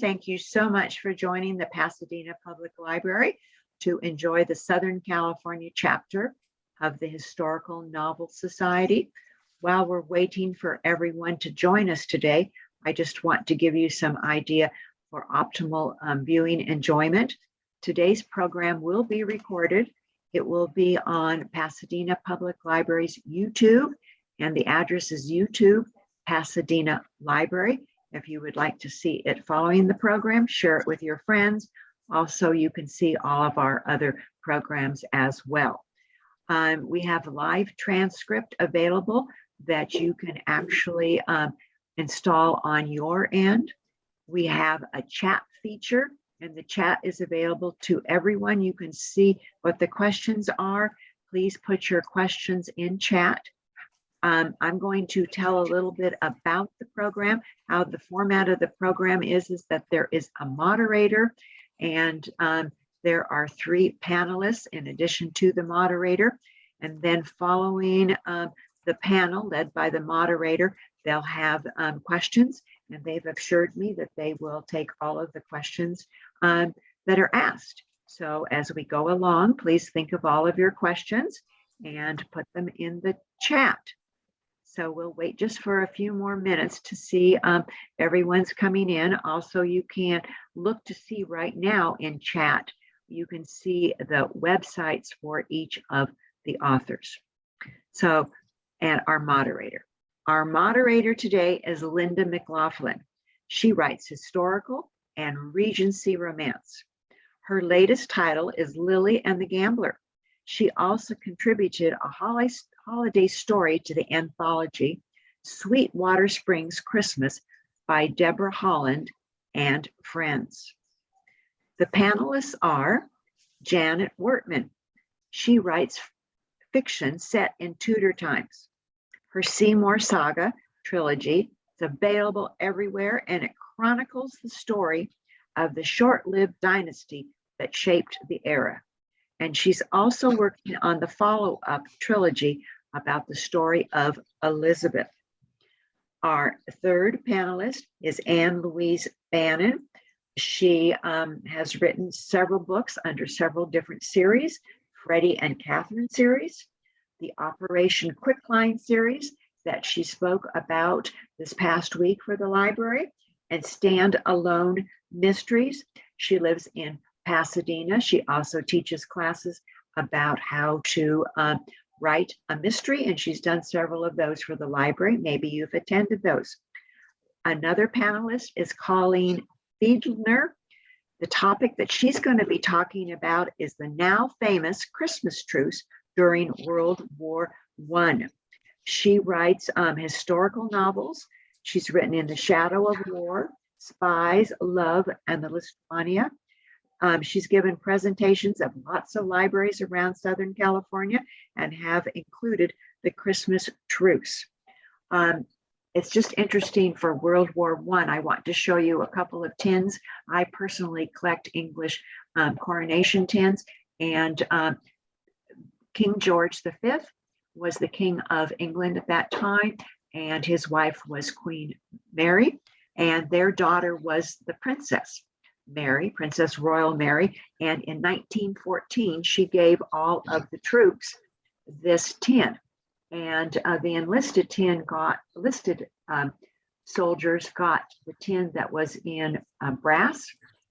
Thank you so much for joining the Pasadena Public Library to enjoy the Southern California chapter of the Historical Novel Society. While we're waiting for everyone to join us today, I just want to give you some idea for optimal viewing enjoyment. Today's program will be recorded. It will be on Pasadena Public Library's YouTube, and the address is YouTube Pasadena Library. If you would like to see it following the program, share it with your friends. Also, you can see all of our other programs as well. We have a live transcript available that you can actually install on your end. We have a chat feature, and the chat is available to everyone. You can see what the questions are. Please put your questions in chat. I'm going to tell a little bit about the program. How the format of the program is that there is a moderator, and there are 3 panelists in addition to the moderator. And then following the panel led by the moderator, they'll have questions, and they've assured me that they will take all of the questions that are asked. So as we go along, please think of all of your questions and put them in the chat. So we'll wait just for a few more minutes to see everyone's coming in. Also, you can look to see right now in chat, you can see the websites for each of the authors. So, and our moderator. Our moderator today is Linda McLaughlin. She writes historical and Regency romance. Her latest title is Lily and the Gambler. She also contributed a holiday story to the anthology Sweetwater Springs Christmas by Deborah Holland and Friends. The panelists are Janet Wertman. She writes fiction set in Tudor times. Her Seymour Saga trilogy is available everywhere, and it chronicles the story of the short-lived dynasty that shaped the era. And she's also working on the follow-up trilogy about the story of Elizabeth. Our third panelist is Louise Bannon. She has written several books under several different series, Freddie and Catherine series, the Operation Quicklime series that she spoke about this past week for the library, and Stand Alone Mysteries. She lives in Pasadena. She also teaches classes about how to write a mystery, and she's done several of those for the library. Maybe you've attended those. Another panelist is Colleen Fiedlner. The topic that she's going to be talking about is the now famous Christmas Truce during World War I. She writes historical novels. She's written In the Shadow of War, Spies, Love, and the Lithuania. She's given presentations at lots of libraries around Southern California and have included the Christmas Truce. It's just interesting for World War I. I want to show you a couple of tins. I personally collect English Coronation tins, and King George V was the King of England at that time, and his wife was Queen Mary, and their daughter was the Princess Mary, Princess Royal Mary. And in 1914, she gave all of the troops this tin, and the enlisted soldiers got the tin that was in brass,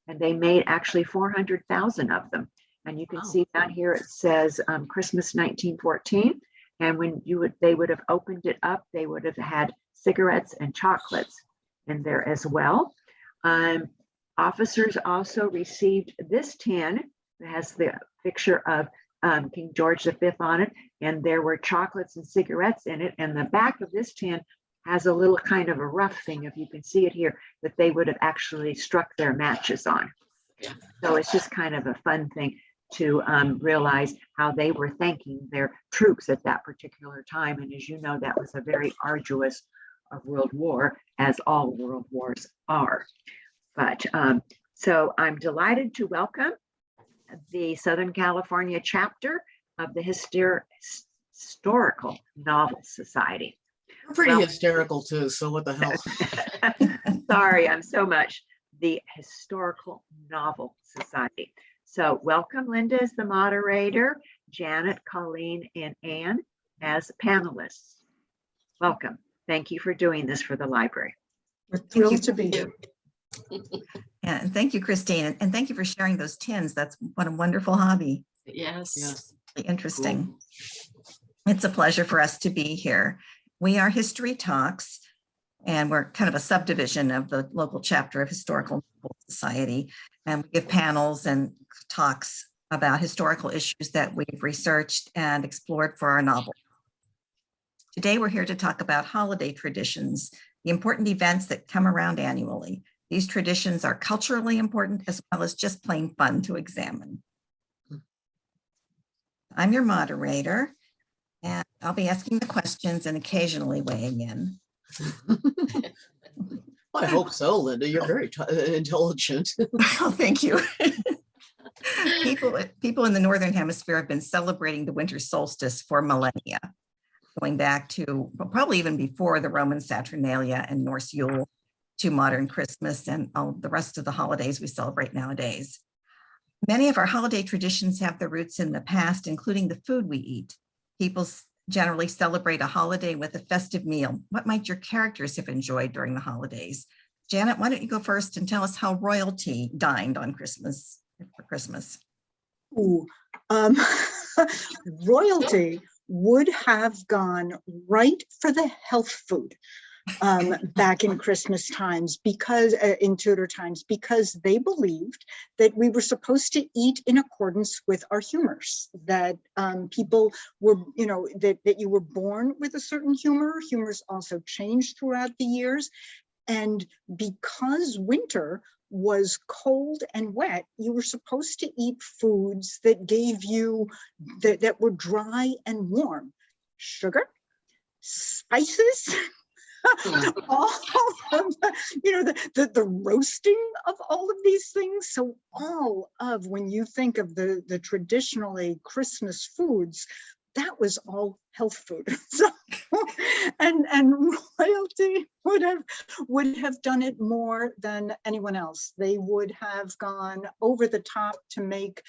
and they made actually 400,000 of them. And you can see down here it says Christmas 1914. And when they would have opened it up, they would have had cigarettes and chocolates in there as well. Officers also received this tin that has the picture of King George V on it, and there were chocolates and cigarettes in it. And the back of this tin has a little kind of a rough thing, if you can see it here, that they would have actually struck their matches on. So it's just kind of a fun thing to realize how they were thanking their troops at that particular time. And as you know, that was a very arduous world war, as all world wars are. But so I'm delighted to welcome the Southern California chapter of the Historical Novel Society. You're pretty hysterical too, so what the hell? Sorry, I'm so much. the Historical Novel Society. So welcome, Linda, as the moderator, Janet, Colleen, and Anne as panelists. Welcome. Thank you for doing this for the library. We're thrilled to be here. Yeah, and thank you, Christine, and thank you for sharing those tins. That's what a wonderful hobby. Yes. Really interesting. Cool. It's a pleasure for us to be here. We are History Talks, and we're kind of a subdivision of the local chapter of Historical Novel Society. And we give panels and talks about historical issues that we've researched and explored for our novel. Today, we're here to talk about holiday traditions, the important events that come around annually. These traditions are culturally important as well as just plain fun to examine. I'm your moderator, and I'll be asking the questions and occasionally weighing in. Well, I hope so, Linda. You're very intelligent. Oh, thank you. People in the Northern Hemisphere have been celebrating the winter solstice for millennia, going back to probably even before the Roman Saturnalia and Norse Yule to modern Christmas and all the rest of the holidays we celebrate nowadays. Many of our holiday traditions have their roots in the past, including the food we eat. People generally celebrate a holiday with a festive meal. What might your characters have enjoyed during the holidays? Janet, why don't you go first and tell us how royalty dined on Christmas, for Christmas? Ooh, royalty would have gone right for the health food back in Christmas times, because in Tudor times, because they believed that we were supposed to eat in accordance with our humors, that people were, that you were born with a certain humor. Humors also changed throughout the years. And because winter was cold and wet, you were supposed to eat foods that gave you, that were dry and warm. Sugar, spices, all of the roasting of all of these things. So all of, when you think of the traditionally Christmas foods, that was all health food. So, and royalty would have done it more than anyone else. They would have gone over the top to make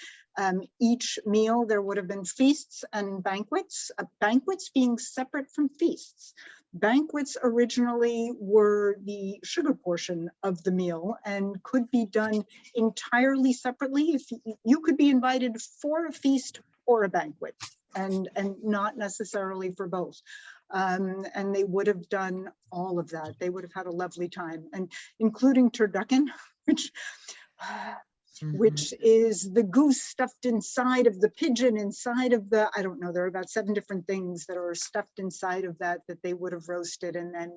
each meal. There would have been feasts and banquets, banquets being separate from feasts. Banquets originally were the sugar portion of the meal and could be done entirely separately. If you could be invited for a feast or a banquet, and not necessarily for both. And they would have done all of that. They would have had a lovely time, and including turducken, which is the goose stuffed inside of the pigeon, inside of the, I don't know, there are about 7 different things that are stuffed inside of that they would have roasted and then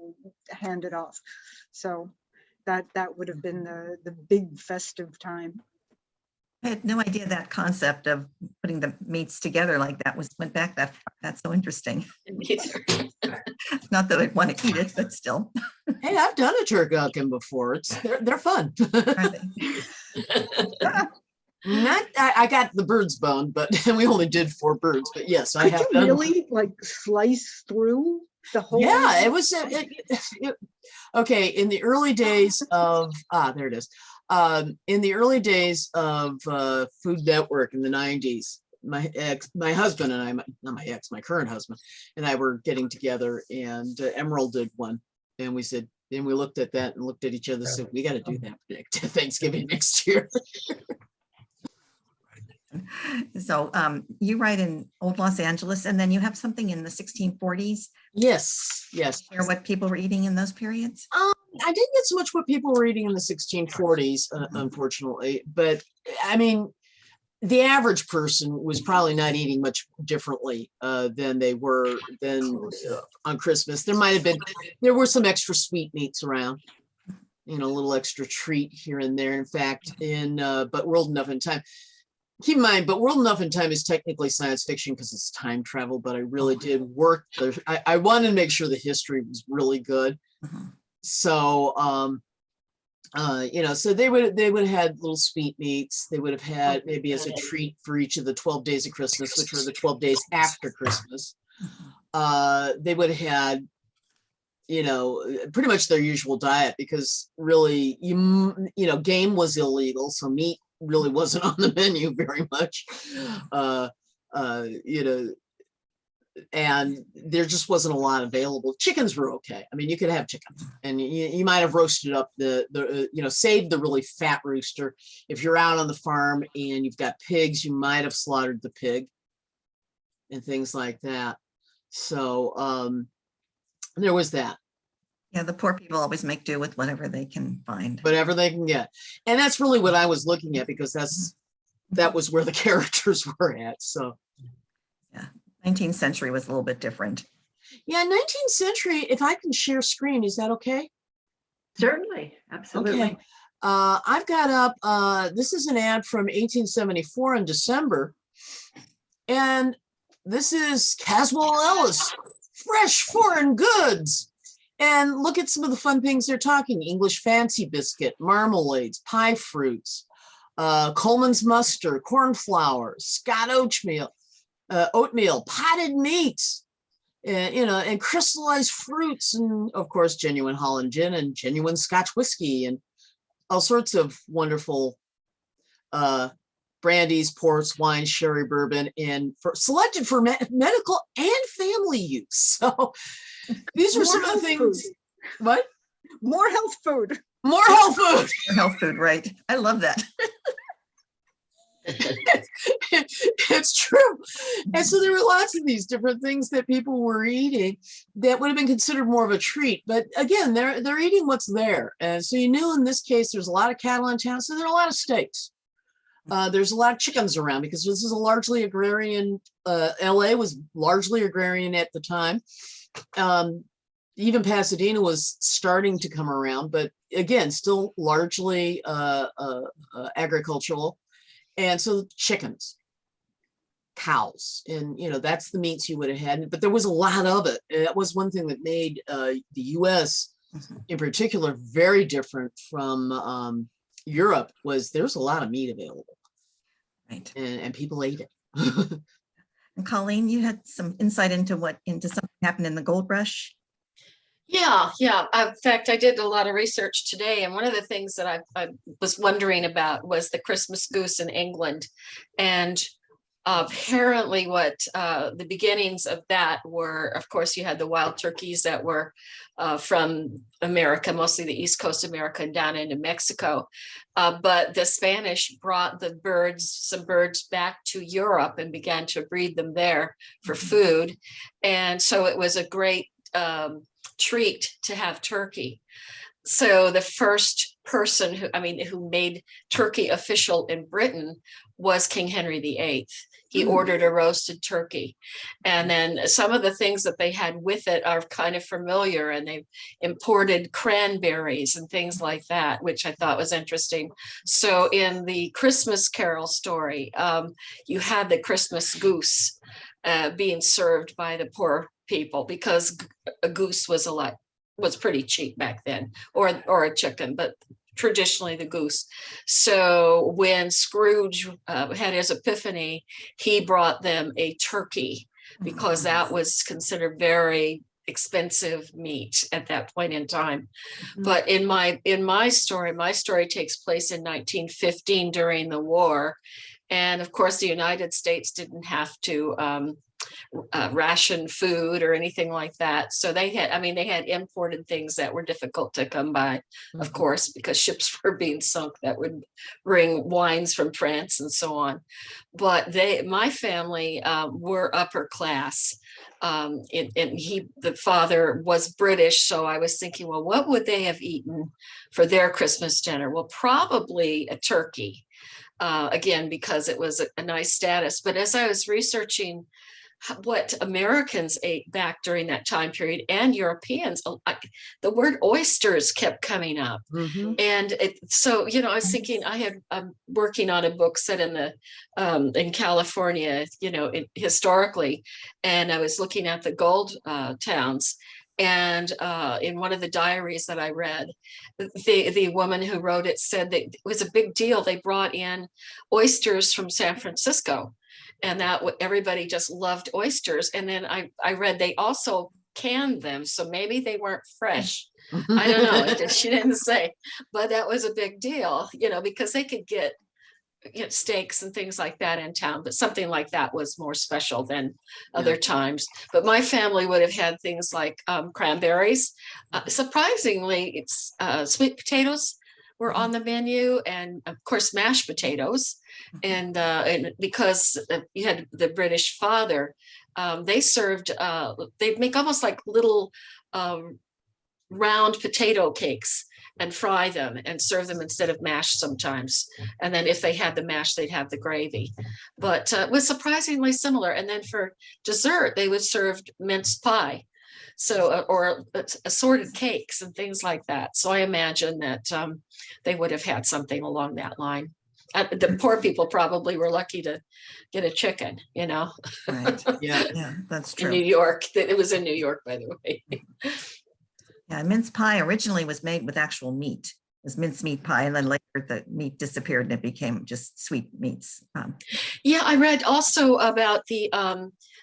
handed off. So that would have been the big festive time. I had no idea that concept of putting the meats together like that went back that far. That's so interesting. Not that I'd want to eat it, but still. Hey, I've done a turducken before. They're fun. Are they? I got the bird's bone, but we only did 4 birds. But yes, I have. Could you really like slice through the whole? Yeah, it was. Okay, in the early days of there it is. In the early days of Food Network in the 90s, my husband and I, not my ex, my current husband and I were getting together, and Emerald did one, and we said, and we looked at that and looked at each other and said, we got to do that for Thanksgiving next year. So you write in Old Los Angeles, and then you have something in the 1640s. Yes. Or what people were eating in those periods? I didn't get so much what people were eating in the 1640s, unfortunately, but I mean, the average person was probably not eating much differently than they were on Christmas. There were some extra sweetmeats around, a little extra treat here and there. In fact, but World Enough in Time. Keep in mind, but World Enough in Time is technically science fiction because it's time travel, but I really did work. I wanted to make sure the history was really good. So, so they would have had little sweetmeats. They would have had maybe as a treat for each of the 12 days of Christmas, which were the 12 days after Christmas. They would have had pretty much their usual diet, because really game was illegal, so meat really wasn't on the menu very much. And there just wasn't a lot available. Chickens were okay. I mean, you could have chicken, and you might have roasted up saved the really fat rooster. If you're out on the farm and you've got pigs, you might have slaughtered the pig and things like that. So there was that. Yeah, the poor people always make do with whatever they can find. Whatever they can get. And that's really what I was looking at, because that was where the characters were at. So yeah, 19th century was a little bit different. Yeah, 19th century, if I can share screen, is that okay? Certainly, absolutely. Okay. I've got up, this is an ad from 1874 in December. And this is Caswell Ellis, fresh foreign goods. And look at some of the fun things they're talking: English fancy biscuit, marmalades, pie fruits, Coleman's mustard, corn flour, Scott oatmeal, potted meats, and crystallized fruits, and of course, genuine Holland gin and genuine Scotch whiskey, and all sorts of wonderful brandies, ports, wines, sherry, bourbon, and selected for medical and family use. So these are some of the things. Food. What? More health food. More health food. Health food, right? I love that. It's true. And so there were lots of these different things that people were eating that would have been considered more of a treat. But again, they're eating what's there. And so you knew in this case, there's a lot of cattle in town. So there are a lot of steaks. There's a lot of chickens around, because this is a largely agrarian, LA was largely agrarian at the time. Even Pasadena was starting to come around, but again, still largely agricultural. And so chickens, cows, and that's the meats you would have had, but there was a lot of it. That was one thing that made the US in particular very different from Europe, was there's a lot of meat available. Right. And people ate it. And Colleen, you had some insight into something happened in the gold rush. Yeah. In fact, I did a lot of research today, and one of the things that I was wondering about was the Christmas goose in England. And apparently what the beginnings of that were, of course, you had the wild turkeys that were from America, mostly the East Coast America, and down into Mexico. But the Spanish brought some birds back to Europe and began to breed them there for food. And so it was a great treat to have turkey. So the first person who made turkey official in Britain was King Henry VIII. He ordered a roasted turkey. And then some of the things that they had with it are kind of familiar, and they imported cranberries and things like that, which I thought was interesting. So in the Christmas Carol story, you had the Christmas goose being served by the poor people, because a goose was pretty cheap back then, or a chicken, but traditionally the goose. So when Scrooge had his epiphany, he brought them a turkey, because that was considered very expensive meat at that point in time. But in my story takes place in 1915 during the war. And of course, the United States didn't have to ration food or anything like that. So they had imported things that were difficult to come by, of course, because ships were being sunk that would bring wines from France and so on. But my family were upper class. And the father was British. So I was thinking, well, what would they have eaten for their Christmas dinner? Well, probably a turkey. Again, because it was a nice status. But as I was researching what Americans ate back during that time period, and Europeans, the word oysters kept coming up. And so I was thinking, I'm working on a book set in California, historically, and I was looking at the gold towns. And in one of the diaries that I read, the woman who wrote it said that it was a big deal. They brought in oysters from San Francisco, and that everybody just loved oysters. And then I read they also canned them, so maybe they weren't fresh. I don't know. She didn't say, but that was a big deal, because they could get steaks and things like that in town, but something like that was more special than other times. But my family would have had things like cranberries. Surprisingly, it's sweet potatoes were on the menu, and of course mashed potatoes. And because you had the British father, they served, they'd make almost like little round potato cakes and fry them and serve them instead of mash sometimes. And then if they had the mash, they'd have the gravy. But it was surprisingly similar. And then for dessert, they would serve mince pie. So, or assorted cakes and things like that. So I imagine that they would have had something along that line. The poor people probably were lucky to get a chicken, Right. Yeah, that's in true. New York. It was in New York, by the way. Yeah, mince pie originally was made with actual meat. It was mincemeat pie, and then later the meat disappeared and it became just sweet meats. Yeah, I read also about the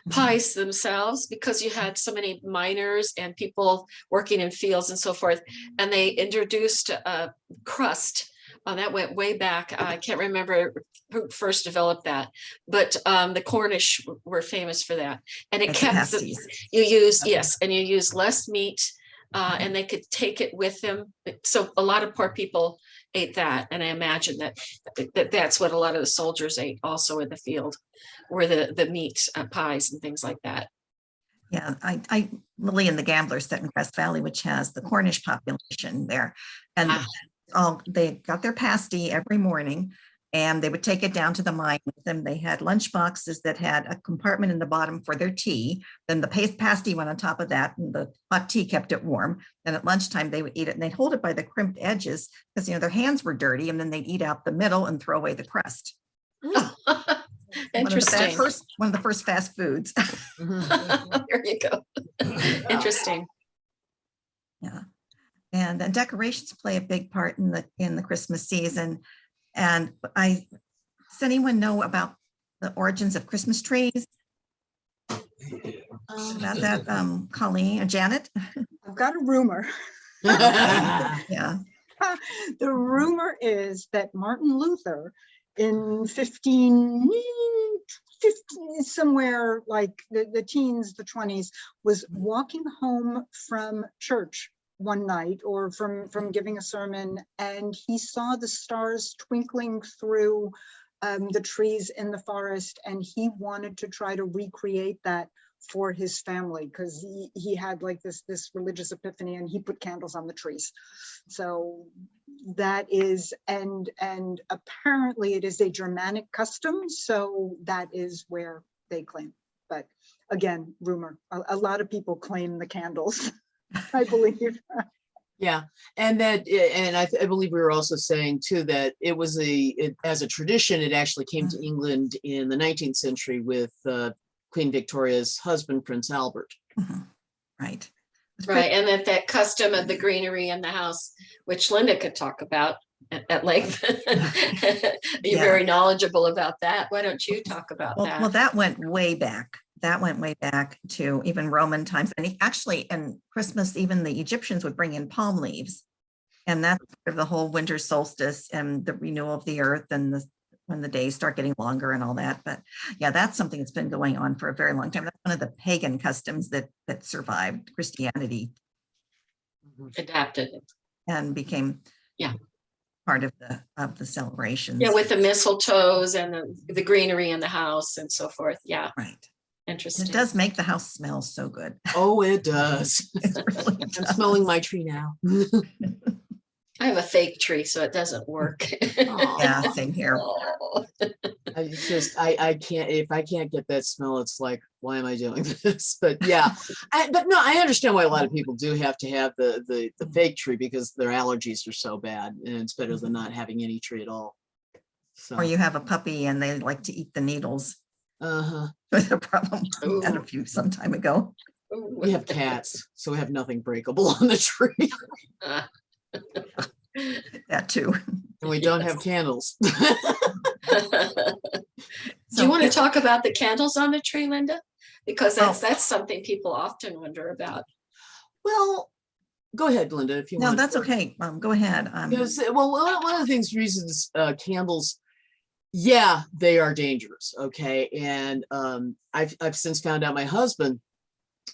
pies themselves, because you had so many miners and people working in fields and so forth, and they introduced a crust. That went way back. I can't remember who first developed that, but the Cornish were famous for that. And it Like kept pasties. you use and you use less meat, and they could take it with them. So a lot of poor people ate that, and I imagine that's what a lot of the soldiers ate also in the field, were the meat pies and things like that. Yeah, I Lily and the Gamblers set in Crest Valley, which has the Cornish population there, and they got their pasty every morning, and they would take it down to the mine with them. They had lunch boxes that had a compartment in the bottom for their tea. Then the pasty went on top of that, and the hot tea kept it warm. And at lunchtime, they would eat it, and they'd hold it by the crimped edges because their hands were dirty, and then they'd eat out the middle and throw away the crust. Interesting. One of the first fast foods. There you go. Interesting. Yeah. And decorations play a big part in the Christmas season. And does anyone know about the origins of Christmas trees? About that, Colleen or Janet? I've got a rumor. Yeah. The rumor is that Martin Luther in 15, somewhere like the teens, the 20s, was walking home from church one night or from giving a sermon, and he saw the stars twinkling through the trees in the forest, and he wanted to try to recreate that for his family because he had like this religious epiphany, and he put candles on the trees. So that is, and apparently it is a Germanic custom, so that is where they claim. But again, rumor. A lot of people claim the candles. I believe. Yeah, and I believe we were also saying too that it was as a tradition. It actually came to England in the 19th century with Queen Victoria's husband, Prince Albert. Right. Right, and that custom of the greenery in the house, which Linda could talk about at length. You're very knowledgeable about that. Why don't you talk about that? Well, that went way back. That went way back to even Roman times. And actually, in Christmas, even the Egyptians would bring in palm leaves. And that's part of the whole winter solstice and the renewal of the earth and when the days start getting longer and all that. But yeah, that's something that's been going on for a very long time. That's one of the pagan customs that survived Christianity. Adapted. And became part of the celebrations. Yeah, with the mistletoes and the greenery in the house and so forth. Yeah. Right. Interesting. It does make the house smell so good. Oh, it does. It really I'm does. smelling my tree now. I have a fake tree, so it doesn't work. Yeah, same here. Oh. I can't, if I can't get that smell, it's like, why am I doing this? But yeah, but no, I understand why a lot of people do have to have the fake tree because their allergies are so bad, and it's better than not having any tree at all. So. Or you have a puppy and they like to eat the needles. That's a problem we had a few some time ago. We have cats, so we have nothing breakable on the tree. That too. And we don't have candles. Do you want to talk about the candles on the tree, Linda? because that's something people often wonder about. Well, go ahead, Linda, if you No, want. that's okay. Go ahead. Because, well, one of the reasons candles, yeah, they are dangerous. Okay. And I've since found out my husband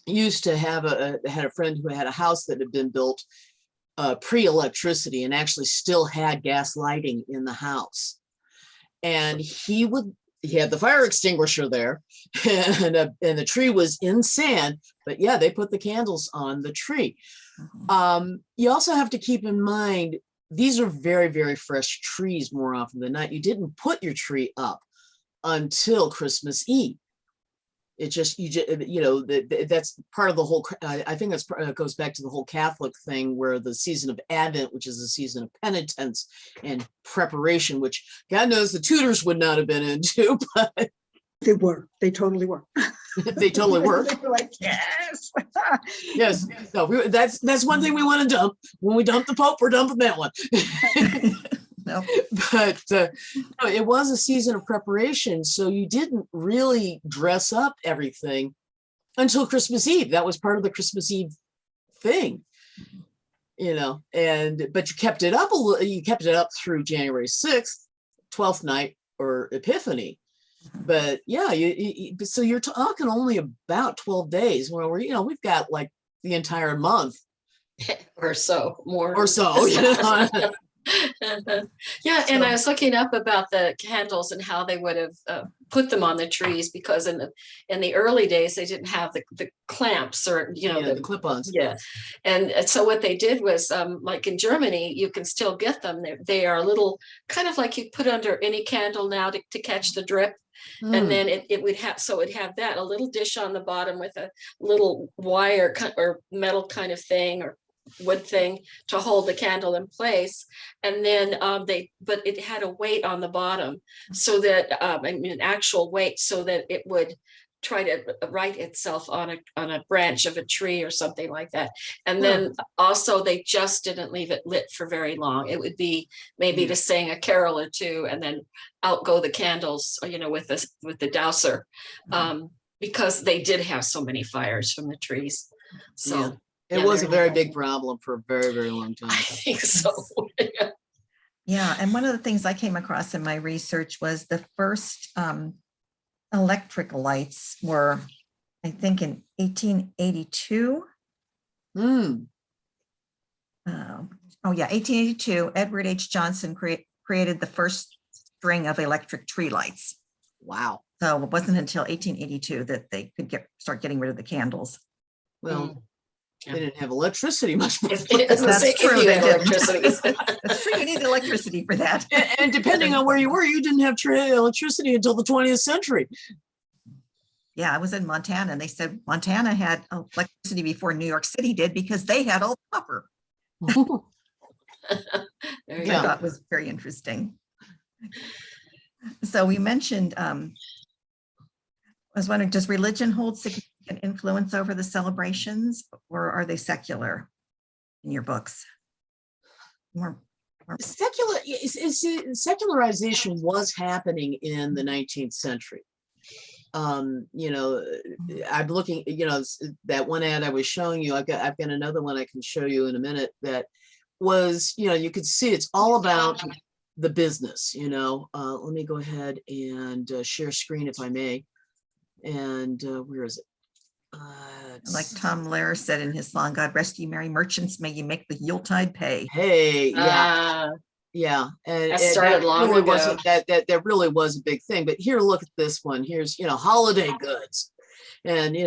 used to had a friend who had a house that had been built pre-electricity and actually still had gas lighting in the house. And he had the fire extinguisher there, and the tree was in sand, but yeah, they put the candles on the tree. You also have to keep in mind, these are very, very fresh trees more often than not. You didn't put your tree up until Christmas Eve. It just, that's part of the whole, I think that's goes back to the whole Catholic thing, where the season of Advent, which is a season of penitence and preparation, which God knows the Tudors would not have been into, but They totally were. they totally were. They were like, yes. Yes. No, that's one thing we want to dump. When we dump the Pope, we're dumping that one. No. But no, it was a season of preparation, so you didn't really dress up everything until Christmas Eve. That was part of the Christmas Eve thing, but you kept it up you kept it up through January 6th, 12th night, or Epiphany. But yeah, so you're talking only about 12 days, where we've got like the entire month Or so, more. or so. Yeah, and I was looking up about the candles and how they would have put them on the trees, because in the early days they didn't have the clamps, or the clip-ons. Yeah, and so what they did was, like in Germany, you can still get them. They are a little kind of like you put under any candle now to catch the drip. And then it would have that, a little dish on the bottom with a little wire or metal kind of thing, or wood thing to hold the candle in place. And then but it had a weight on the bottom, so that an actual weight, so that it would try to right itself on a branch of a tree or something like that. And then also they just didn't leave it lit for very long. It would be maybe to sing a carol or two, and then out go the candles, with the dowser, because they did have so many fires from the trees. So it was a very big problem for a very, very long time. I think so. Yeah, and one of the things I came across in my research was the first electric lights were, I think, in 1882. 1882. Edward H. Johnson created the first string of electric tree lights. Wow. So it wasn't until 1882 that they could start getting rid of the candles. Well, they didn't have electricity much more. That's true. They electricity. That's true. You need electricity for that. And depending on where you were, you didn't have electricity until the 20th century. Yeah, I was in Montana, and they said Montana had electricity before New York City did, because they had all the copper. Which I thought was very interesting. So we mentioned, I was wondering, does religion hold significant influence over the celebrations, or are they secular in your books? Secularization was happening in the 19th century. I'm looking, that one ad I was showing you, I've got another one I can show you in a minute, that was, you could see it's all about the business. Let me go ahead and share screen if I may. And where is it? Like Tom Lehrer said in his song, "God rest ye merry merchants, may you make the Yuletide pay." Hey, yeah. And that started long really ago. Wasn't that really was a big thing. But here, look at this one. Here's holiday goods, and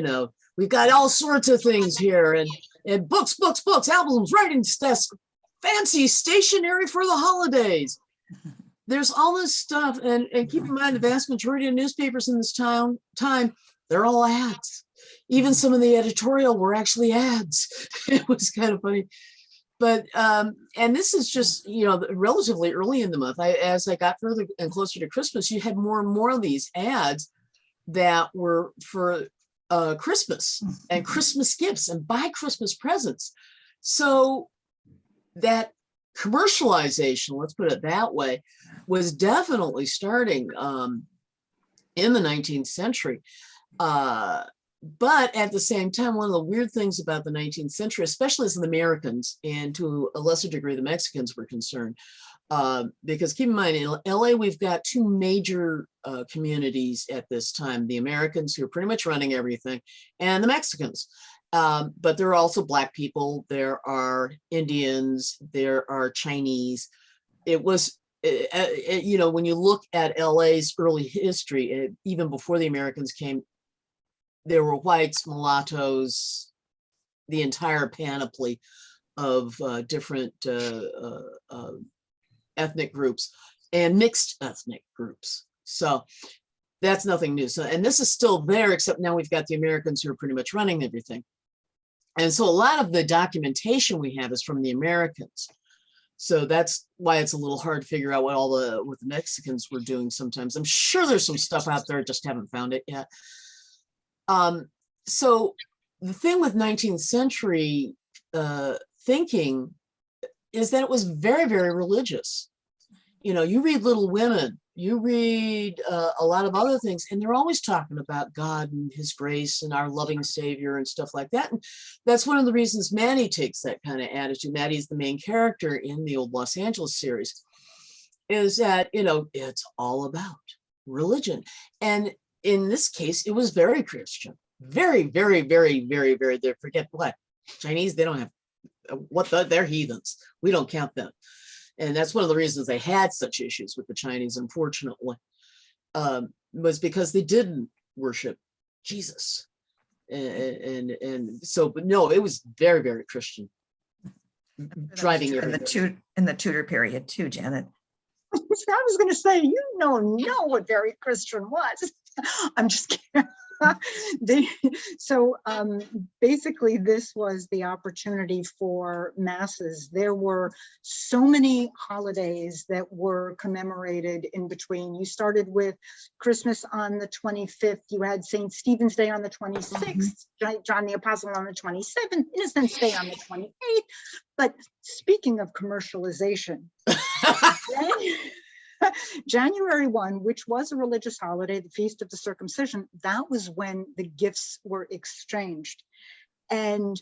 we've got all sorts of things here, and books, albums, writing desks, fancy stationery for the holidays. There's all this stuff, and keep in mind, the vast majority of newspapers in this time they're all ads. Even some of the editorial were actually ads. It was kind of funny. But, and this is just, relatively early in the month. As I got further and closer to Christmas, you had more and more of these ads that were for Christmas and Christmas gifts and buy Christmas presents. So that commercialization, let's put it that way, was definitely starting in the 19th century. But at the same time, one of the weird things about the 19th century, especially as the Americans and to a lesser degree the Mexicans were concerned, because keep in mind, in LA, we've got two major communities at this time, the Americans who are pretty much running everything and the Mexicans. But there are also Black people, there are Indians, there are Chinese. It was, you know, when you look at LA's early history, even before the Americans came, there were whites, mulattoes, the entire panoply of different ethnic groups and mixed ethnic groups. So that's nothing new. So, and this is still there, except now we've got the Americans who are pretty much running everything. And so a lot of the documentation we have is from the Americans. So that's why it's a little hard to figure out what the Mexicans were doing sometimes. I'm sure there's some stuff out there, just haven't found it yet. So the thing with 19th century thinking is that it was very, very religious. You know, you read Little Women, you read a lot of other things, and they're always talking about God and his grace and our loving Savior and stuff like that. And that's one of the reasons Maddie takes that kind of attitude. Maddie's the main character in the old Los Angeles series, is that, you know, it's all about religion. And in this case, it was very Christian, very, very, very, very, very, they forget what, Chinese, they don't have, they're heathens. We don't count them. And that's one of the reasons they had such issues with the Chinese, unfortunately, was because they didn't worship Jesus. And so, but no, it was very, very Christian. Driving in the Tudor period too, Janet. I was going to say, you know what very Christian was. I'm just kidding. Basically, this was the opportunity for masses. There were so many holidays that were commemorated in between. You started with Christmas on the 25th. You had St. Stephen's Day on the 26th, John the Apostle on the 27th, Innocents Day on the 28th. But speaking of commercialization, January 1, which was a religious holiday, the Feast of the Circumcision, that was when the gifts were exchanged. And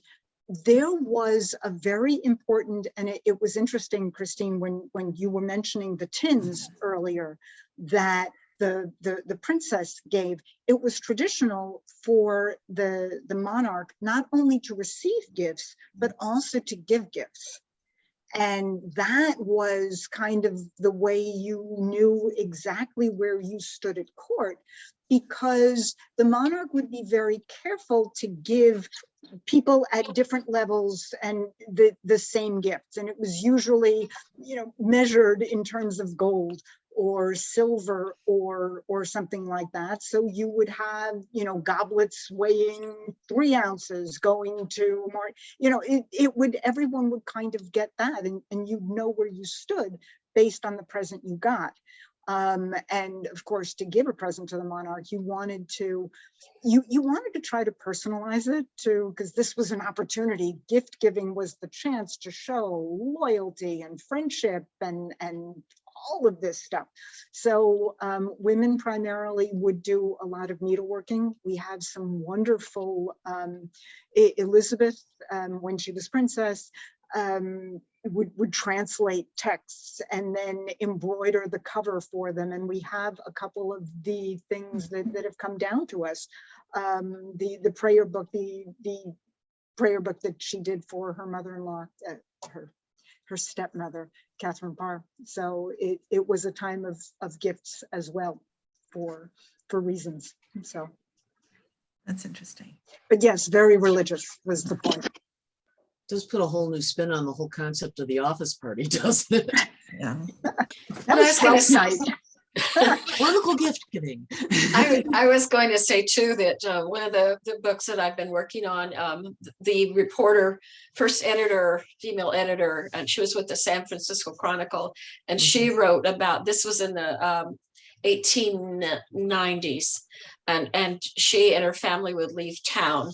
there was a very important, and it was interesting, Christine, when you were mentioning the tins earlier, that the princess gave, it was traditional for the monarch not only to receive gifts, but also to give gifts. And that was kind of the way you knew exactly where you stood at court, because the monarch would be very careful to give people at different levels and the same gifts. And it was usually, you know, measured in terms of gold or silver or something like that. So you would have, you know, goblets weighing 3 ounces going to more, you know, everyone would kind of get that, and you'd know where you stood based on the present you got. And of course, to give a present to the monarch, you wanted to try to personalize it too, because this was an opportunity. Gift giving was the chance to show loyalty and friendship and all of this stuff. So women primarily would do a lot of needleworking. We have some wonderful, Elizabeth, when she was princess, would translate texts and then embroider the cover for them. And we have a couple of the things that have come down to us. The prayer book, the prayer book that she did for her mother-in-law, her stepmother, Catherine Parr. So it was a time of gifts as well for reasons. So That's interesting. But yes, very religious was the point. Does put a whole new spin on the whole concept of the office party, doesn't it? Yeah. That was Twelfth Night. Political gift giving. I was going to say too that one of the books that I've been working on, the reporter, first editor, female editor, and she was with the San Francisco Chronicle, and she wrote about, this was in the 1890s, and she and her family would leave town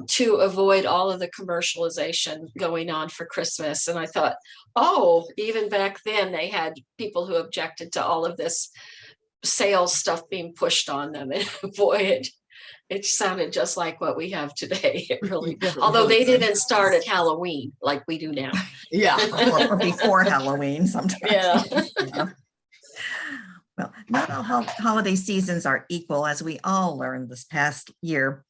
to avoid all of the commercialization going on for Christmas. And I thought, oh, even back then they had people who objected to all of this sales stuff being pushed on them and avoided. It sounded just like what we have today. It really, Yeah, it although really they did. didn't start at Halloween like we do now. Yeah. Or before Halloween sometimes. Yeah. Yeah. Well, not all holiday seasons are equal, as we all learned this past year.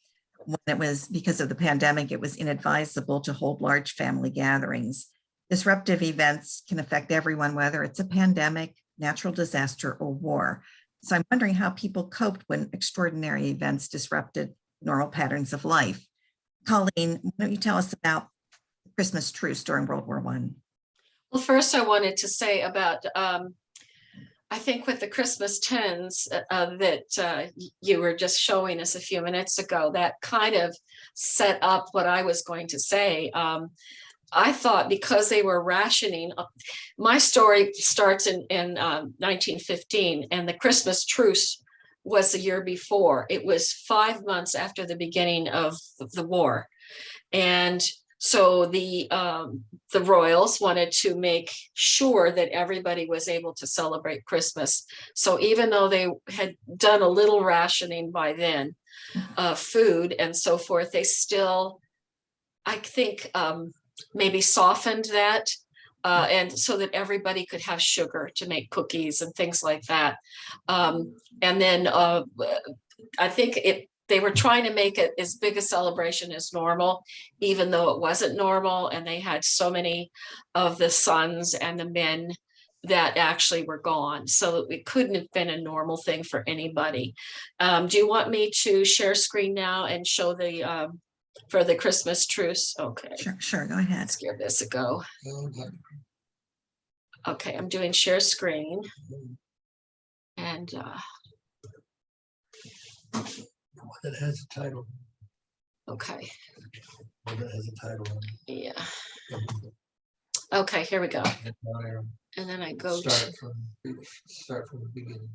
When it was because of the pandemic, it was inadvisable to hold large family gatherings. Disruptive events can affect everyone, whether it's a pandemic, natural disaster, or war. So I'm wondering how people coped when extraordinary events disrupted normal patterns of life. Colleen, why don't you tell us about the Christmas truce during World War I? Well, first I wanted to say about, I think with the Christmas tins that you were just showing us a few minutes ago, that kind of set up what I was going to say. I thought because they were rationing, my story starts in 1915, and the Christmas truce was the year before. It was 5 months after the beginning of the war. And so the royals wanted to make sure that everybody was able to celebrate Christmas. So even though they had done a little rationing by then, food and so forth, they still, I think, maybe softened that, and so that everybody could have sugar to make cookies and things like that. And then I think they were trying to make it as big a celebration as normal, even though it wasn't normal. And they had so many of the sons and the men that actually were gone. So it couldn't have been a normal thing for anybody. Do you want me to share screen now and show the for the Christmas truce? Okay. Sure, go ahead. Let's give this a go. Okay, I'm doing share screen. And That has a title. okay, That has a title. yeah. Okay, here we go. On And then I go start to, from the beginning.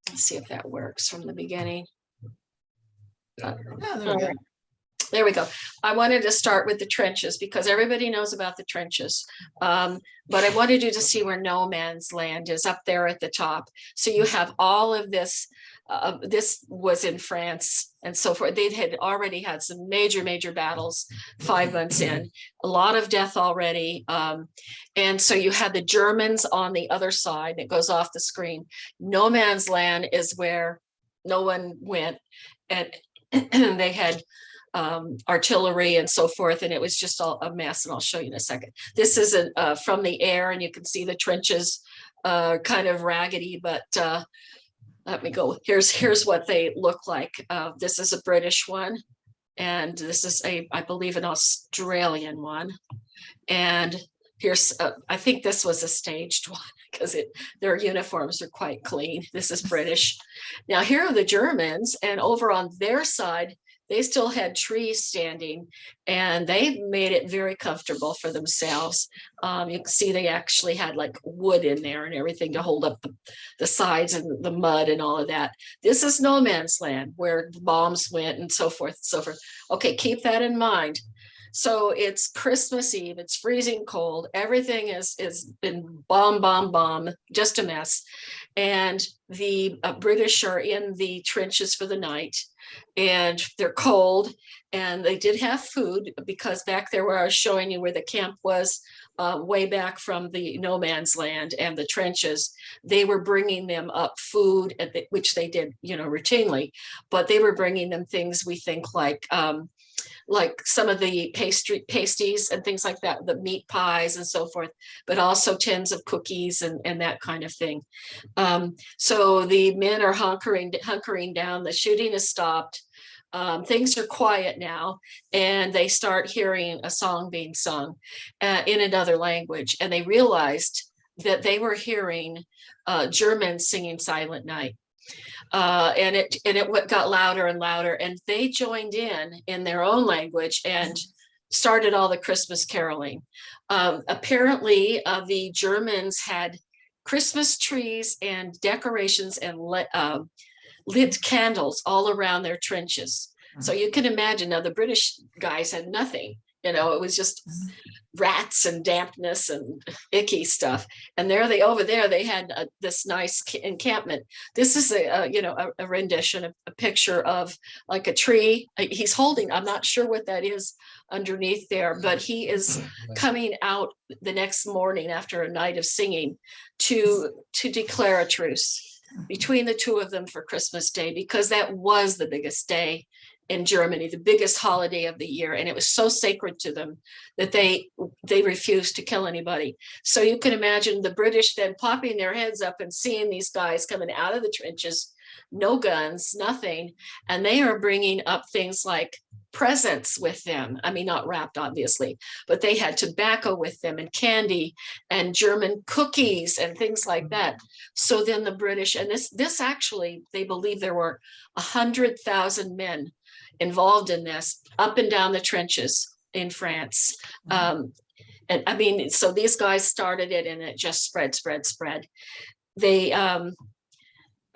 let's see if that works from the beginning. Down here. Yeah, there we go. There we go. I wanted to start with the trenches because everybody knows about the trenches. But I wanted you to see where no man's land is up there at the top. So you have all of this. This was in France and so forth. They had already had some major battles 5 months in, a lot of death already. And so you had the Germans on the other side. It goes off the screen. No man's land is where no one went. And they had artillery and so forth, and it was just all a mess, and I'll show you in a second. This is from the air, and you can see the trenches kind of raggedy, but let me go. Here's what they look like. This is a British one, and this is I believe an Australian one, and here's I think this was a staged one because their uniforms are quite clean. This is British. Now here are the Germans, and over on their side they still had trees standing, and they made it very comfortable for themselves. You can see they actually had like wood in there and everything to hold up the sides and the mud and all of that. This is no man's land where the bombs went and so forth and so forth. Okay, keep that in mind. So it's Christmas Eve, it's freezing cold. Everything is been bomb, just a mess. And the British are in the trenches for the night, and they're cold, and they did have food because back there where I was showing you where the camp was, way back from the no man's land and the trenches, they were bringing them up food, which they did, routinely, but they were bringing them things we think like some of the pasties and things like that, the meat pies and so forth, but also tins of cookies and that kind of thing. So the men are hunkering down, the shooting has stopped. Things are quiet now, and they start hearing a song being sung in another language. And they realized that they were hearing Germans singing Silent Night. And it got louder and louder, and they joined in their own language and started all the Christmas caroling. Apparently, the Germans had Christmas trees and decorations and lit candles all around their trenches. So you can imagine now the British guys had nothing, it was just rats and dampness and icky stuff. And over there, they had this nice encampment. This is a rendition, a picture of like a tree. He's holding, I'm not sure what that is underneath there, but he is coming out the next morning after a night of singing to declare a truce between the two of them for Christmas Day, because that was the biggest day in Germany, the biggest holiday of the year. And it was so sacred to them that they refused to kill anybody. So you can imagine the British then popping their heads up and seeing these guys coming out of the trenches, no guns, nothing. And they are bringing up things like presents with them. I mean, not wrapped, obviously, but they had tobacco with them and candy and German cookies and things like that. So then the British, and this actually, they believe there were 100,000 men involved in this up and down the trenches in France. And I mean, so these guys started it and it just spread. They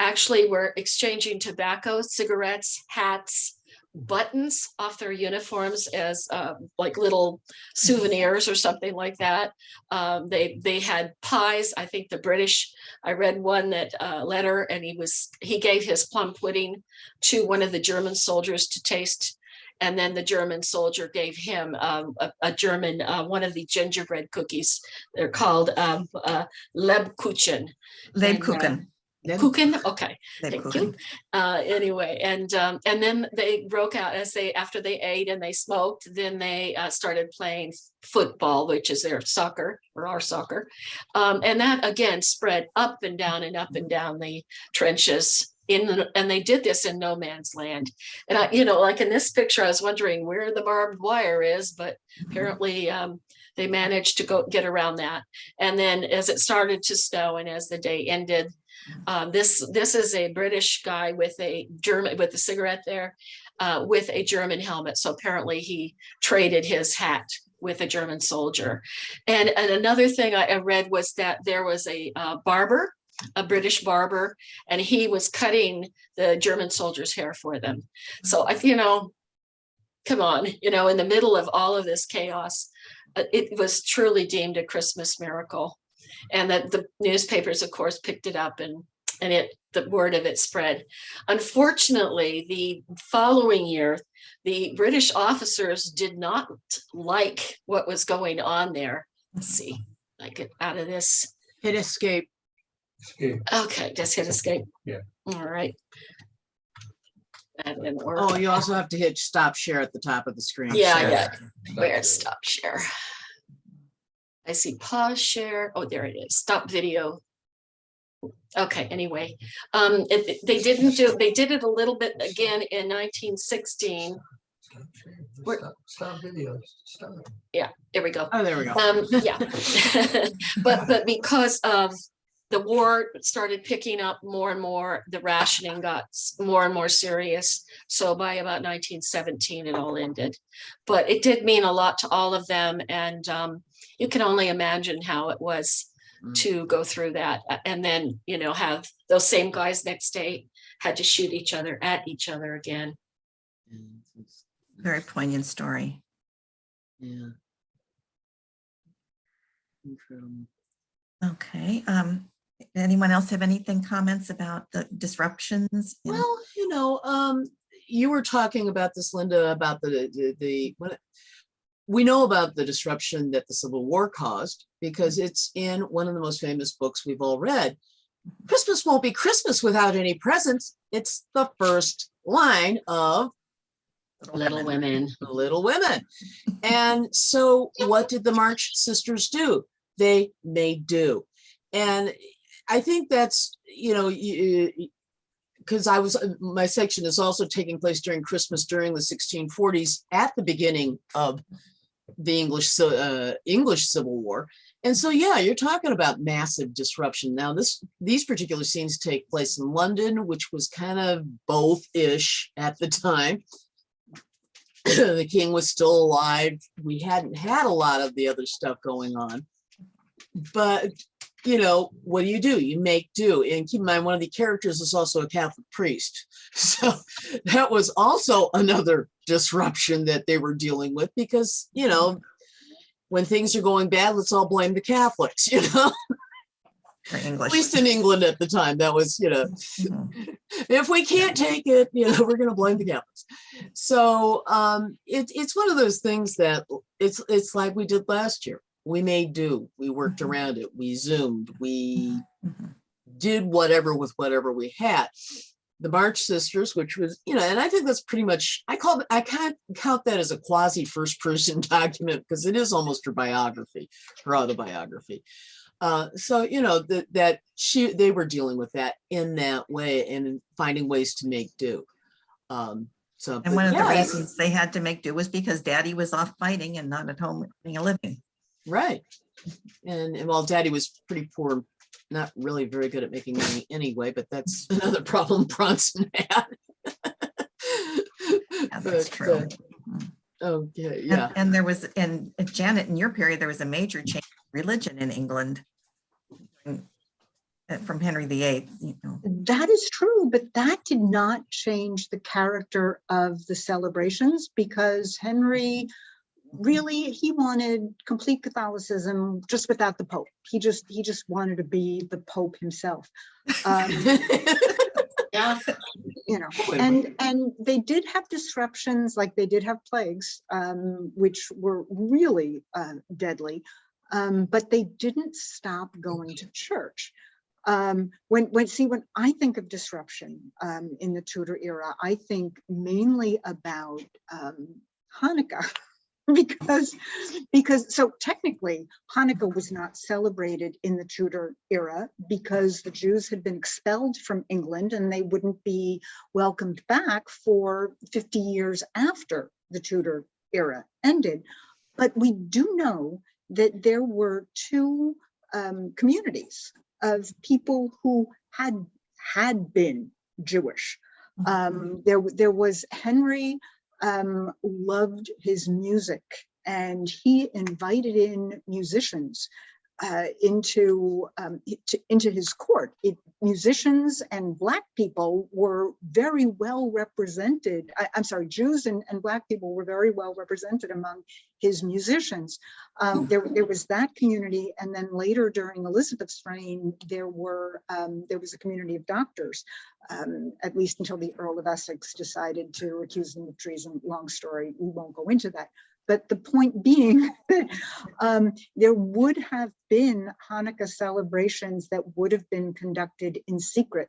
actually were exchanging tobacco, cigarettes, hats, buttons off their uniforms as like little souvenirs or something like that. They had pies. I think the British, I read one that letter, and he gave his plum pudding to one of the German soldiers to taste. And then the German soldier gave him a German, one of the gingerbread cookies. They're called Lebkuchen. Lebkuchen. Kuchen, okay, thank Lebkuchen. you. Anyway, and then they broke out after they ate and they smoked. Then they started playing football, which is their soccer or our soccer, and that again spread up and down the trenches. And they did this in no man's land. And like in this picture, I was wondering where the barbed wire is, but apparently they managed to get around that. And then as it started to snow and as the day ended, this is a British guy with a cigarette there, with a German helmet. So apparently he traded his hat with a German soldier. And another thing I read was that there was a barber, a British barber, and he was cutting the German soldiers' hair for them. So come on, in the middle of all of this chaos, it was truly deemed a Christmas miracle. And that the newspapers, of course, picked it up and the word of it spread. Unfortunately, the following year, the British officers did not like what was going on there. Let's see, I get out of this. Hit escape. Okay, just hit escape. Yeah. All right. That didn't work. Oh, you also have to hit stop share at the top of the screen. Yeah. Where's stop share? I see pause share. Oh, there it is. Stop video. Okay, anyway, they did it a little bit again in 1916. Stop videos. Stop. Yeah, there we go. Oh, there we go. Yeah. but because of the war started picking up more and more, the rationing got more and more serious. So by about 1917, it all ended. But it did mean a lot to all of them. And you can only imagine how it was to go through that. And then, have those same guys next day had to shoot each other at each other again. Very poignant story. Yeah. Incredible. Okay. Anyone else have comments about the disruptions? Well, you were talking about this, Linda, about we know about the disruption that the Civil War caused because it's in one of the most famous books we've all read. Christmas won't be Christmas without any presents. It's the first line of Little Women. Little Women. And so what did the March Sisters do? They made do. And I think that's, because my section is also taking place during Christmas during the 1640s at the beginning of the English Civil War. And so, yeah, you're talking about massive disruption. Now, these particular scenes take place in London, which was kind of both-ish at the time. The king was still alive. We hadn't had a lot of the other stuff going on. But, what do? You make do. And keep in mind, one of the characters is also a Catholic priest. So that was also another disruption that they were dealing with because, when things are going bad, let's all blame the Catholics, you know, For at English. least in England at the time, that was, you know, Mhm. if we can't take it, you know, we're going to blame the Catholics. So it's one of those things that it's like we did last year. We made do, we worked Mhm. around it, we Zoomed, we Mhm. did whatever with whatever we had. The March Sisters, which was, you know, and I think that's pretty much, I can't count that as a quasi first person document because it is almost her biography, her autobiography. So, you know, they were dealing with that in that way and finding ways to make do. So, And one of the yeah, reasons they had to make do was because daddy was off fighting and not at home making a living. right. And while Daddy was pretty poor, not really very good at making money anyway, but that's another problem Bronson had. Yeah, that's But, true. okay, And, yeah. and there was, and Janet, in your period, there was a major change in religion in England from Henry VIII. You know. That is true, but that did not change the character of the celebrations because Henry really, he wanted complete Catholicism just without the Pope. He just wanted to be the Pope himself. Yeah. You know, and they did have disruptions, like they did have plagues, which were really deadly, but they didn't stop going to church. When I think of disruption in the Tudor era, I think mainly about Hanukkah. because so technically Hanukkah was not celebrated in the Tudor era because the Jews had been expelled from England and they wouldn't be welcomed back for 50 years after the Tudor era ended. But we do know that there were two communities of people who had been Jewish. There was Henry loved his music and he invited in musicians into his court. Musicians and Black people were very well represented. I'm sorry, Jews and Black people were very well represented among his musicians. There was that community, and then later during Elizabeth's reign, there was a community of doctors, at least until the Earl of Essex decided to accuse them of treason. Long story, we won't go into that. But the point being that there would have been Hanukkah celebrations that would have been conducted in secret,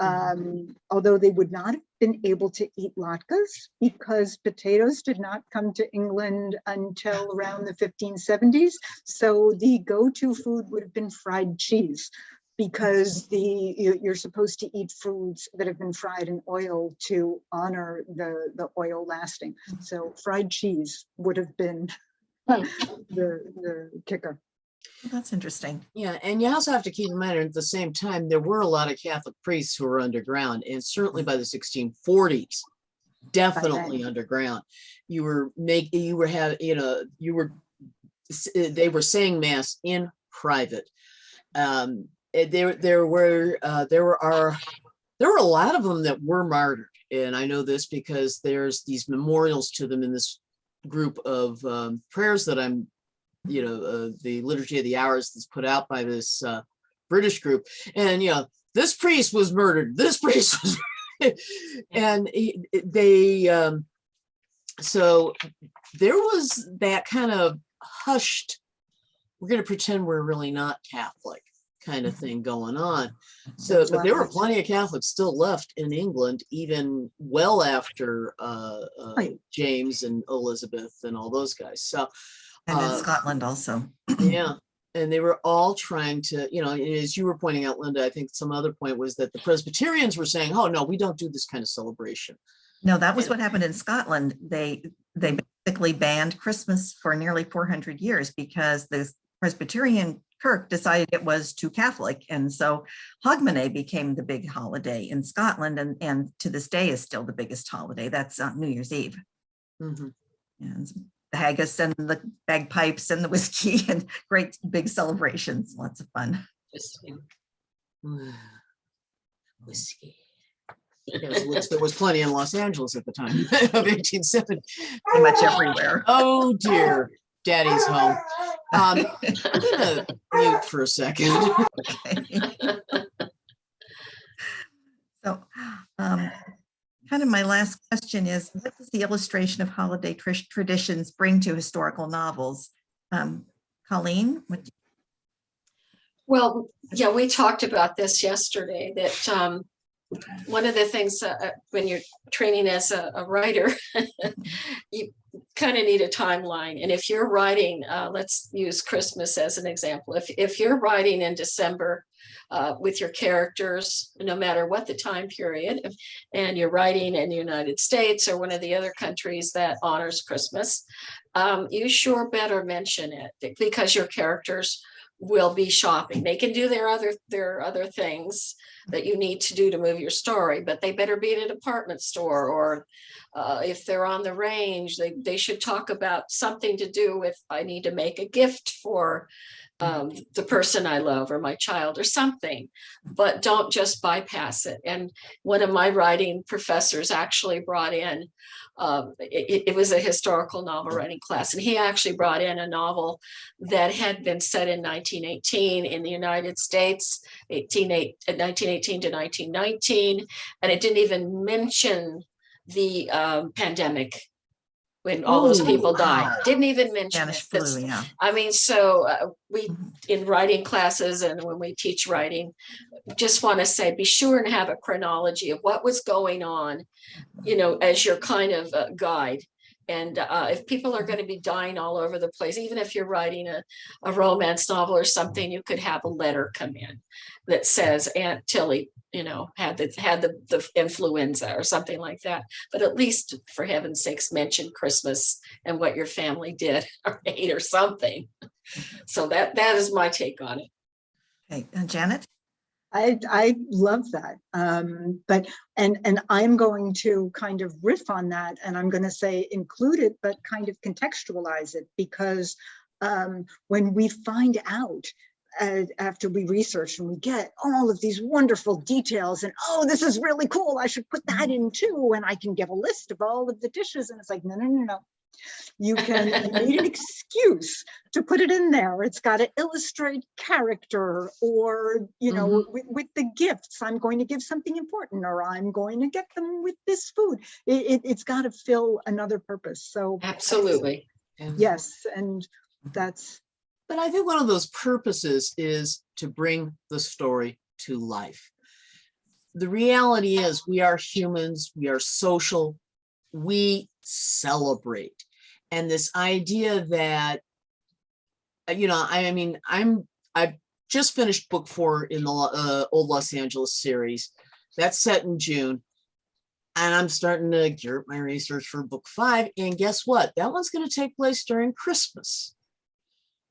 although they would not have been able to eat latkes because potatoes did not come to England until around the 1570s. So the go-to food would have been fried cheese, because you're supposed to eat foods that have been fried in oil to honor the oil lasting. So fried cheese would have been the kicker. That's interesting. Yeah, and you also have to keep in mind at the same time, there were a lot of Catholic priests who were underground, and certainly by the 1640s, definitely underground. They were saying mass in private. There were a lot of them that were martyred, and I know this because there's these memorials to them in this group of prayers that I'm, the Liturgy of the Hours that's put out by this British group, and this priest was murdered. This priest was, and so there was that kind of hushed, we're going to pretend we're really not Catholic kind of thing going on. So, but there were plenty of Catholics still left in England, even well after James and Elizabeth and all those guys. So, And in Scotland also. Yeah. And they were all trying to, as you were pointing out, Linda, I think some other point was that the Presbyterians were saying, oh, no, we don't do this kind of celebration. No, that was what happened in Scotland. They basically banned Christmas for nearly 400 years because the Presbyterian Kirk decided it was too Catholic. And so Hogmanay became the big holiday in Scotland, and to this day is still the biggest holiday. That's New Year's Eve. Mm-hmm. And the haggis and the bagpipes and the whiskey and great big celebrations. Lots of fun. Whiskey. There was plenty in Los Angeles at the time of 1870. Pretty much everywhere. Oh dear. Daddy's home. I'm gonna mute for a second. So, kind of my last question is, what does the illustration of holiday traditions bring to historical novels? Colleen, what do Well, yeah, we talked about this yesterday, that one of the things when you're training as a writer, you kind of need a timeline. And if you're writing, let's use Christmas as an example. If you're writing in December with your characters, no matter what the time period, and you're writing in the United States or one of the other countries that honors Christmas, you sure better mention it, because your characters will be shopping. They can do their other things that you need to do to move your story, but they better be at a department store, or if they're on the range, they should talk about something to do with, I need to make a gift for the person I love or my child or something, but don't just bypass it. And one of my writing professors actually brought in, it was a historical novel writing class, and he actually brought in a novel that had been set in 1918 in the United States, 1918 to 1919, and it didn't even mention the pandemic when all those people died. Didn't even mention Spanish it. flu, yeah. I mean, so we, in writing classes and when we teach writing, just want to say, be sure and have a chronology of what was going on, you know, as your kind of guide. And if people are going to be dying all over the place, even if you're writing a romance novel or something, you could have a letter come in that says Aunt Tilly, you know, had the influenza or something like that. But at least, for heaven's sakes, mention Christmas and what your family did or ate or something. So that is my take on it. Okay, Janet? I love that. But I'm going to kind of riff on that, and I'm going to say include it, but kind of contextualize it, because when we find out after we research and we get all of these wonderful details and, oh, this is really cool, I should put that in too, and I can give a list of all of the dishes, and it's like, no. You need an excuse to put it in there. It's got to illustrate character, or, you know, with the gifts, I'm going to give something important, or I'm going to get them with this food. It's got to fill another purpose. So Absolutely. yes, and that's. But I think one of those purposes is to bring the story to life. The reality is, we are humans, we are social, we celebrate. And this idea that, you know, I mean, I've just finished book 4 in the Old Los Angeles series. That's set in June. And I'm starting to gear up my research for book 5. And guess what? That one's going to take place during Christmas.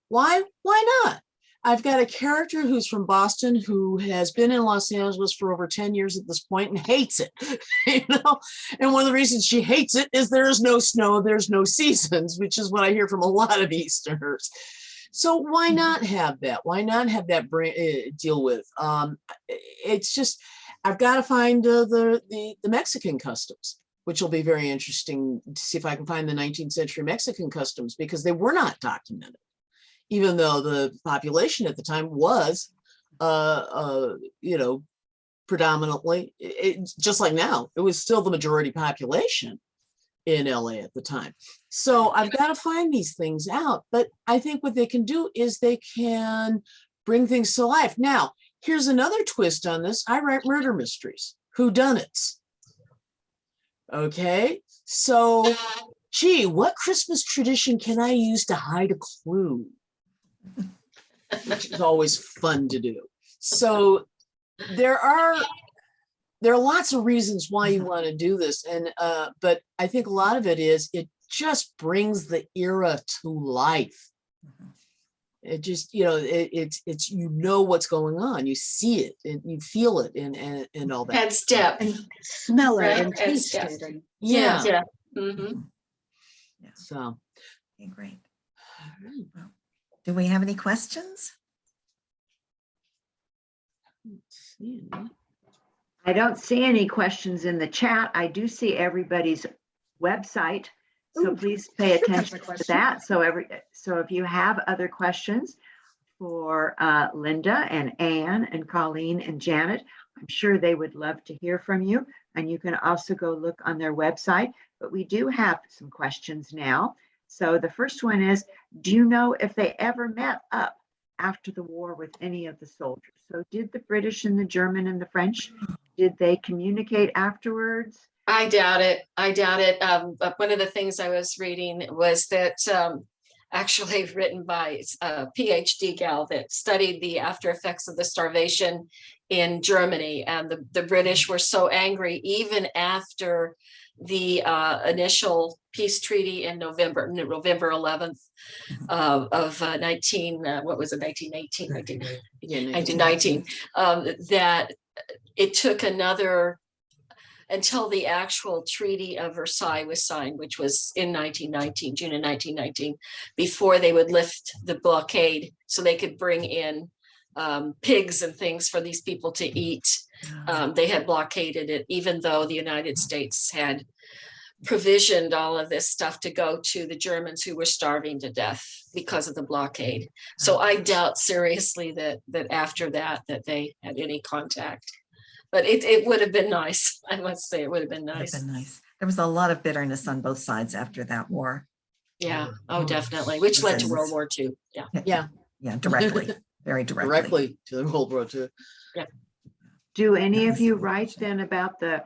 Why? Why not? I've got a character who's from Boston who has been in Los Angeles for over 10 years at this point and hates it, you know? And one of the reasons she hates it is there is no snow, there's no seasons, which is what I hear from a lot of Easterners. So why not have that? Why not have that deal with? It's just, I've got to find the Mexican customs, which will be very interesting to see if I can find the 19th century Mexican customs, because they were not documented, even though the population at the time was, you know, predominantly, just like now, it was still the majority population in LA at the time. So I've got to find these things out, but I think what they can do is they can bring things to life. Now, here's another twist on this. I write murder mysteries, whodunits. Okay, so, gee, what Christmas tradition can I use to hide a clue? Which is always fun to do. So there are lots of reasons why you want to do this, and but I think a lot of it is it just brings the era to life. It just, you know, it's you know what's going on, you see it and you feel it and all that. Adds depth. And smell it Right, and taste depth. it. And Yeah. Yeah. Mhm. Yeah. So Okay, great. Well, do we have any questions? I don't see any questions in the chat. I do see everybody's website So Ooh, please pay that's attention my to question. that. So if you have other questions for Linda and Anne and Colleen and Janet, I'm sure they would love to hear from you. And you can also go look on their website. But we do have some questions now. So the first one is, do you know if they ever met up after the war with any of the soldiers? So did the British and the German and the French, did they communicate afterwards? I doubt it. I doubt it. But one of the things I was reading was that actually written by a PhD gal that studied the after effects of the starvation in Germany. And the British were so angry even after the initial peace treaty in November 11th of 1918, Yeah, 1919, that it took another until the actual Treaty of Versailles was signed, which was in 1919, June of 1919, before they would lift the blockade so they could bring in pigs and things for these people to eat. They had blockaded it, even though the United States had provisioned all of this stuff to go to the Germans who were starving to death because of the blockade. So I doubt seriously that after that they had any contact. But it would have been nice. I must say it would have been Would have nice. been nice. There was a lot of bitterness on both sides after that war. Yeah. Oh, definitely. Which led to World War II. Yeah. Yeah. Yeah, directly, very directly. Directly to the World War II. Do any That of was you the write question. then about the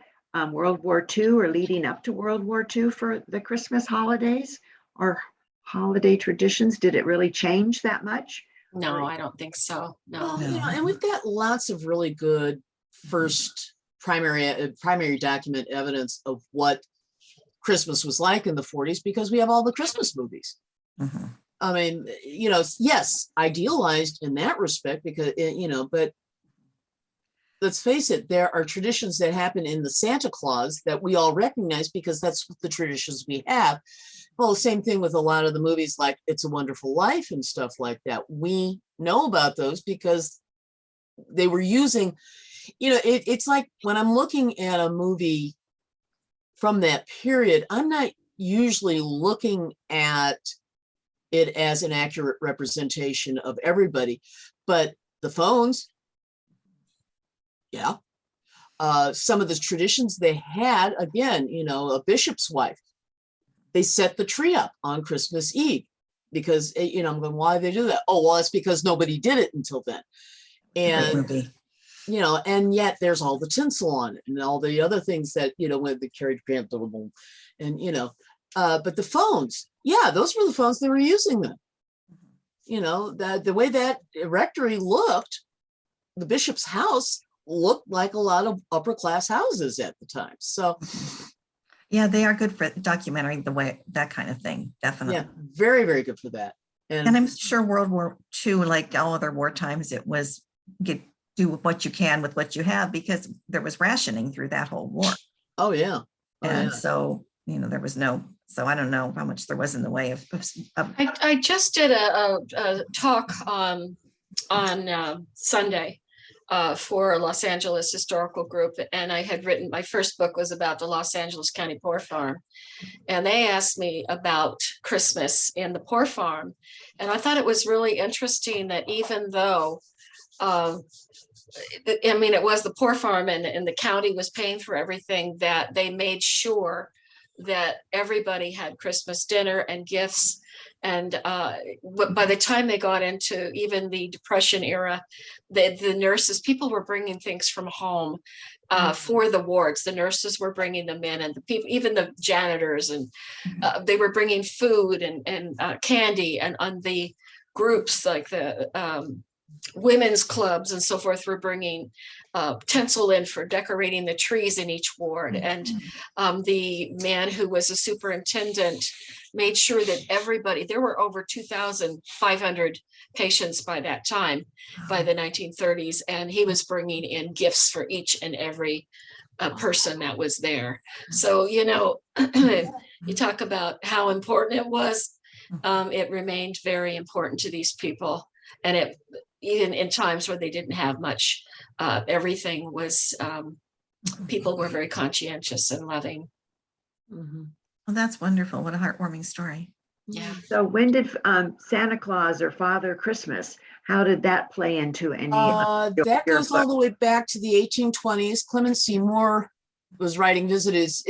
World War II or leading up to World War II for the Christmas holidays or holiday traditions? Did it really change that much? No, I don't think so. Well, No. you know, and we've got lots of really good first primary document evidence of what Christmas was like in the 40s because we have all the Christmas movies. Mhm. I mean, you know, yes, idealized in that respect because, you know, but let's face it, there are traditions that happen in the Santa Claus that we all recognize because that's the traditions we have. Well, same thing with a lot of the movies like It's a Wonderful Life and stuff like that. We know about those because they were using, you know, it's like when I'm looking at a movie from that period, I'm not usually looking at it as an accurate representation of everybody, but the phones, yeah. Some of the traditions they had, again, you know, a bishop's wife, they set the tree up on Christmas Eve because, you know, I'm going, why do they do that? Oh, well, it's because nobody did it until then. Great And movie. you know, and yet there's all the tinsel on it and all the other things that, you know, when they carried and, you know, but the phones, yeah, those were the phones they were using then. You know, that the way that rectory looked, the bishop's house looked like a lot of upper class houses at the time. So Yeah, they are good for documenting the way, that kind of thing, definitely. yeah, very, very good for that. And I'm sure World War II, like all other war times, it was do what you can with what you have because there was rationing through that whole war. Oh yeah. And so, you know, there was so I don't know how much there was in the way of I just did a talk on Sunday for a Los Angeles historical group. And I had written, my first book was about the Los Angeles County Poor Farm. And they asked me about Christmas in the poor farm. And I thought it was really interesting that even though I mean, it was the poor farm and the county was paying for everything, that they made sure that everybody had Christmas dinner and gifts. And by the time they got into even the Depression era, the nurses, people were bringing things from home for the wards. The nurses were bringing them in, and the people, even the janitors, and they were bringing food and candy, and on the groups like the women's clubs and so forth were bringing tinsel in for decorating the trees in each ward. And the man who was a superintendent made sure that everybody, there were over 2,500 patients by that time, by the 1930s, and he was bringing in gifts for each and every person that was there. So, you know, you talk about how important it was. It remained very important to these people. And it, even in times where they didn't have much, everything was, people were very conscientious and loving. Mhm. Well, that's wonderful. What a heartwarming story. Yeah. So when did Santa Claus or Father Christmas, how did that play into any That your goes all book? the way back to the 1820s. Clement Seymour was writing visits.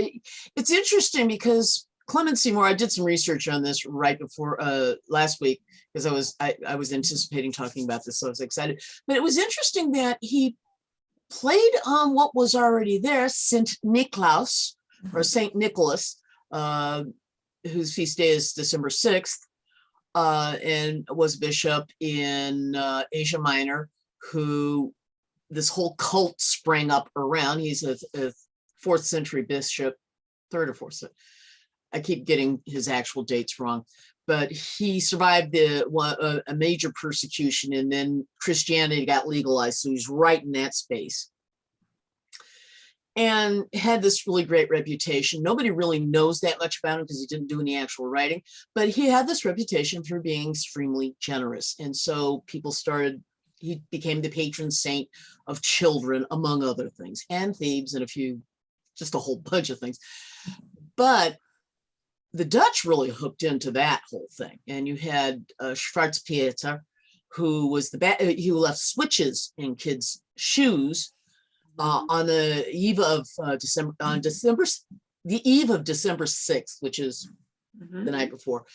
It's interesting because Clement Seymour, I did some research on this right before last week because I was anticipating talking about this, so I was excited. But it was interesting that he played on what was already there, Saint Niklaus or Saint Nicholas, whose feast day is December 6th, and was bishop in Asia Minor, who this whole cult sprang up around. He's a 4th century bishop, 3rd or 4th. I keep getting his actual dates wrong, but he survived a major persecution, and then Christianity got legalized. So he's right in that space. And had this really great reputation. Nobody really knows that much about him because he didn't do any actual writing, but he had this reputation for being extremely generous. And so he became the patron saint of children, among other things, and thieves and just a whole bunch of things. But the Dutch really hooked into that whole thing. And you had Schwarzpieter, who was who left switches in kids' shoes on the eve of December 6th, which is the night before.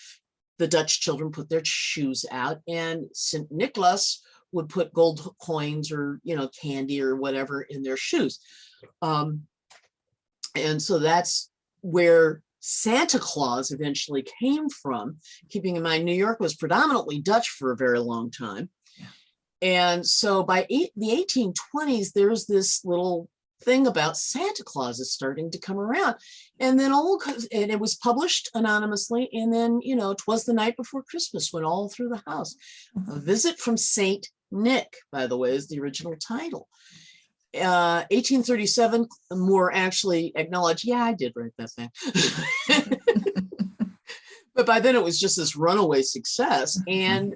The Dutch children put their shoes out, and St. Nicholas would put gold coins or candy or whatever in their shoes. And so that's where Santa Claus eventually came from. Keeping in mind, New York was predominantly Dutch for a very long time. And so by the 1820s, there's this little thing about Santa Claus is starting to come around. And then and it was published anonymously. And then, 'twas the night before Christmas went all through the house. A Visit from Saint Nick, by the way, is the original title. 1837, Moore actually acknowledged, yeah, I did write that thing. But by then it was just this runaway success. And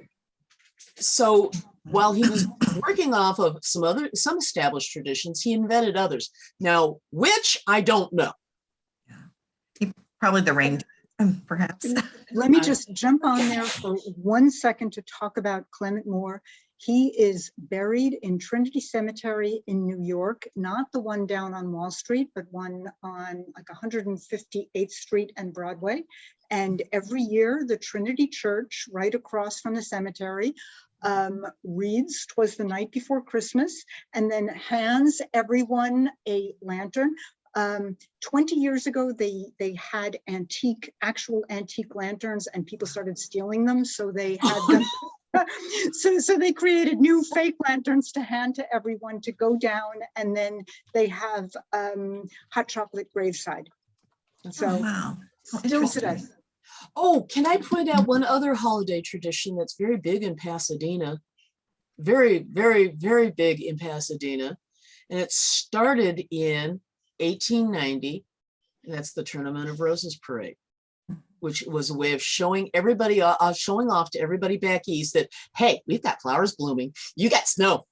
so while he was working off of some established traditions, he invented others. Now, which I don't know. Probably the reindeer, perhaps. Let me just jump on there for 1 second to talk about Clement Moore. He is buried in Trinity Cemetery in New York, not the one down on Wall Street, but one on like 158th Street and Broadway. And every year, the Trinity Church, right across from the cemetery, reads "'Twas the Night Before Christmas," and then hands everyone a lantern. 20 years ago, they had actual antique lanterns, and people started stealing them, so they had them. So they created new fake lanterns to hand to everyone to go down, and then they have hot chocolate graveside. So Wow. still today. Oh, can I point out one other holiday tradition that's very big in Pasadena? Very, very, very big in Pasadena. And it started in 1890, and that's the Tournament of Roses Parade, which was a way of showing off to everybody back east that, hey, we've got flowers blooming. You got snow.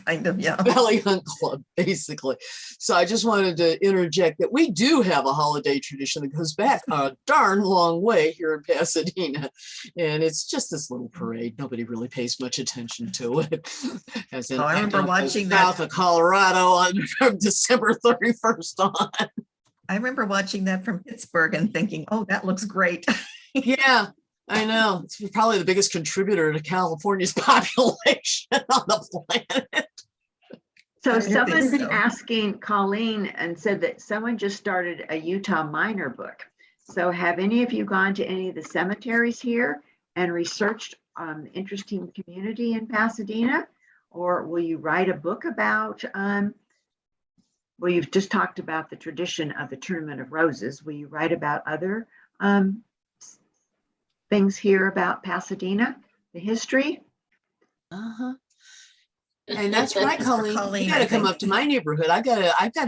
Kind of, yeah. Valley Hunt Club, basically. So I just wanted to interject that we do have a holiday tradition that goes back a darn long way here in Pasadena. And it's just this little parade. Nobody really pays much attention to it. As in, I remember watching south that of Colorado from December 31st on. I remember watching that from Pittsburgh and thinking, oh, that looks great. Yeah, I know. It's probably the biggest contributor to California's population on the planet. So I think someone's so. asking Colleen and said that someone just started a Utah Minor book. So have any of you gone to any of the cemeteries here and researched interesting community in Pasadena? Or will you write a book about, well, you've just talked about the tradition of the Tournament of Roses. Will you write about other things here about Pasadena, the history? Uh-huh. And that's right, Colleen. Colleen, You got to I come think. up to my neighborhood. I've got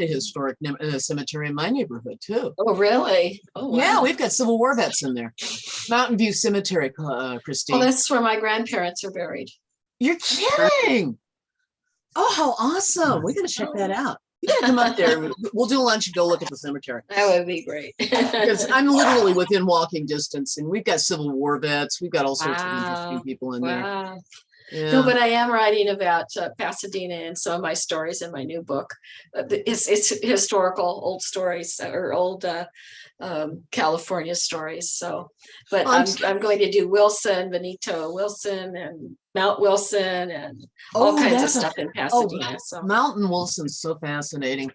a historic cemetery in my neighborhood too. Oh, really? Oh, wow. Yeah, we've got Civil War vets in there. Mountain View Cemetery, Christine. Well, that's where my grandparents are buried. You're kidding. Oh, how awesome. We got to check that out. You gotta come up there. We'll do lunch and go look at the cemetery. That would be great. Because I'm literally within walking distance, and we've got Civil War vets. We've got all sorts of interesting Wow. people in there. Wow. Yeah. No, but I am writing about Pasadena and some of my stories in my new book. It's historical old stories or old California stories. So, but I'm going to do Wilson, Benito Wilson, and Mount Wilson, and all kinds of that's stuff in Pasadena. So, Mountain Wilson's so fascinating.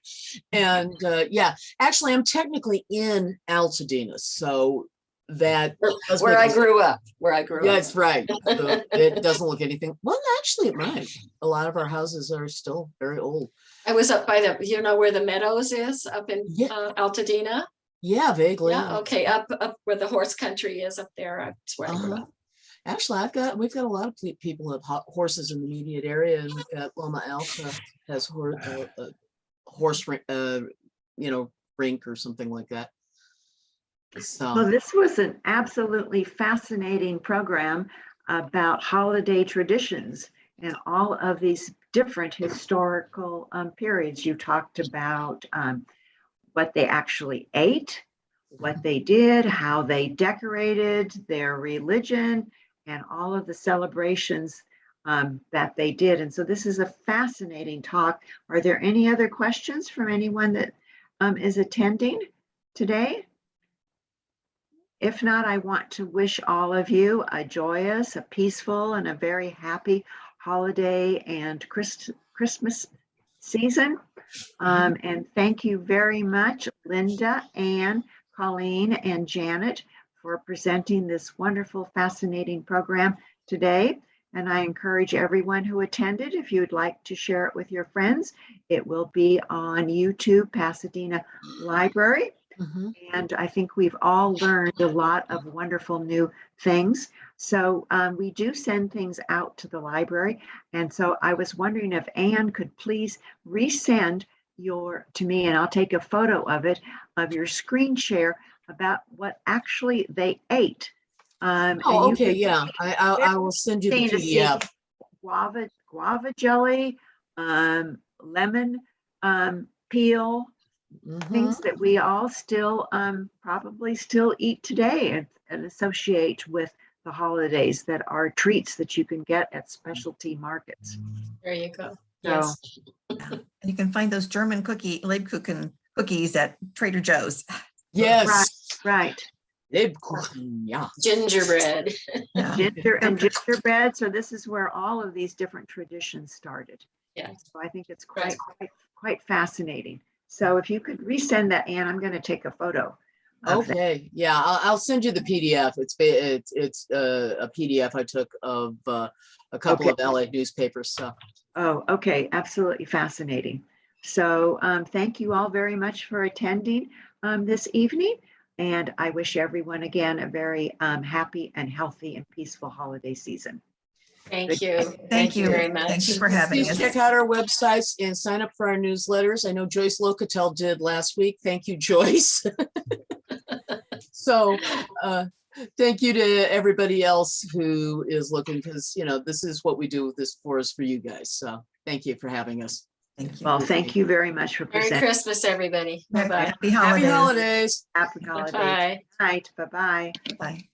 And yeah, actually, I'm technically in Altadena, so that does where make I it- grew up, where I grew Yeah, up. that's right. So it doesn't look anything. Well, actually, it might. A lot of our houses are still very old. I was up by the, you know, where the Meadows is up in Yeah. Altadena. Yeah, vaguely. Yeah, okay, up where the horse country is up there. That's where I grew Uh-huh. up. Actually, we've got a lot of people who have horses in the immediate area, and we've got Loma Alta has horse rink or something like that. So Well, this was an absolutely fascinating program about holiday traditions and all of these different historical periods. You talked about what they actually ate, what they did, how they decorated, their religion, and all of the celebrations that they did. And so this is a fascinating talk. Are there any other questions from anyone that is attending today? If not, I want to wish all of you a joyous, a peaceful, and a very happy holiday and Christmas season. And thank you very much, Linda, Anne, Colleen, and Janet, for presenting this wonderful, fascinating program today. And I encourage everyone who attended, if you'd like to share it with your friends, it will be on YouTube, Pasadena Library. mhm. And I think we've all learned a lot of wonderful new things. So we do send things out to the library. And so I was wondering if Anne could please resend to me, and I'll take a photo of it, of your screen share about what actually they ate. And Oh, you okay, could yeah. I will send you the see to see PDF. guava jelly, lemon peel, Mhm. things that we all still probably still eat today and associate with the holidays, that are treats that you can get at specialty markets. There you go. So- Yes. And you can find those German Lebkuchen cookies at Trader Joe's. Yes. Right. Yeah. Gingerbread. Yeah. Gingerbread. So this is where all of these different traditions started. Yeah. So I think it's quite fascinating. So if you could resend that, Anne, I'm going to take a photo. Of that. Okay, yeah, I'll send you the PDF. It's a PDF I took of a couple Okay. of LA newspapers. So Oh, okay. Absolutely fascinating. So thank you all very much for attending this evening. And I wish everyone again a very happy and healthy and peaceful holiday season. Thank you. Thank you. very much. Thank you for having please us. check out our websites and sign up for our newsletters. I know Joyce Locatel did last week. Thank you, Joyce. So thank you to everybody else who is looking, because this is what we do this for, is for you guys. So thank you for having us. Thank you. Well, thank you very much for Merry presenting. Christmas, everybody. Bye-bye. Happy Happy holidays. holidays. Happy holidays. Bye. Night. Bye-bye. Bye.